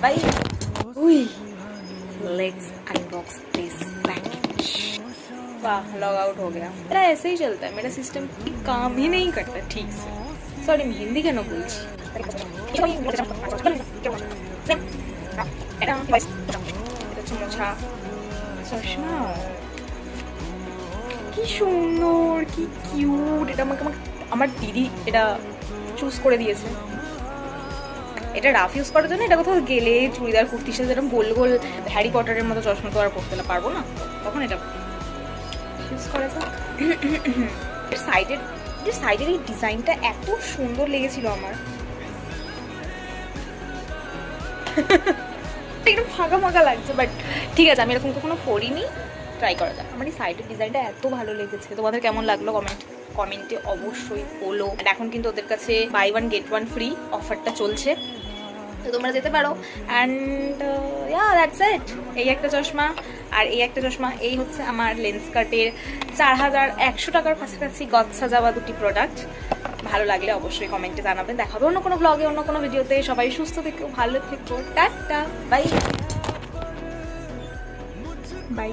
Bye. Let's unbox this package. वाह, log out हो गया। मेरा ऐसे ही चलता है, मेरा सिस्टम काम ही नहीं करता ठीक से। सॉरी, मैं हिंदी क्या बोलছি। চশমা কি সুন্দর, কি কিউট। এটা আমাকে আমার দিদি এটা চুজ করে দিয়েছে। এটা রাফ ইউজ করার জন্য, এটা কোথাও গেলে চুড়িদার কুর্তির সাথে এরকম গোল গোল হ্যারি পটারের মতো চশমা তো আর পরতে পারবো না, তখন এটা ইউজ করা যাক। সাইডের এই ডিজাইনটা এত সুন্দর লেগেছিল আমার। একটু ফাঁকা ফাঁকা লাগছে, বাট ঠিক আছে, আমি এরকম কখনো পরিনি, ট্রাই করা যাক। আমার এই সাইডের ডিজাইনটা এত ভালো লেগেছে। তোমাদের কেমন লাগলো কমেন্টে অবশ্যই বলো। এখন কিন্তু ওদের কাছে বাই 1 get 1 ফ্রি অফারটা চলছে, তো তোমরা যেতে পারো। And that's it. এই একটা চশমা আর এই একটা চশমা, এই হচ্ছে আমার লেন্স কার্টের 4100 টাকার কাছাকাছি গচ্ছা যাওয়া দুটি প্রোডাক্ট। ভালো লাগলে অবশ্যই কমেন্টে জানাবেন। দেখা হবে অন্য কোনো ব্লগে, অন্য কোনো ভিডিওতে। সবাই সুস্থ থেকো, ভালো থেকো, টাটা, বাই বাই।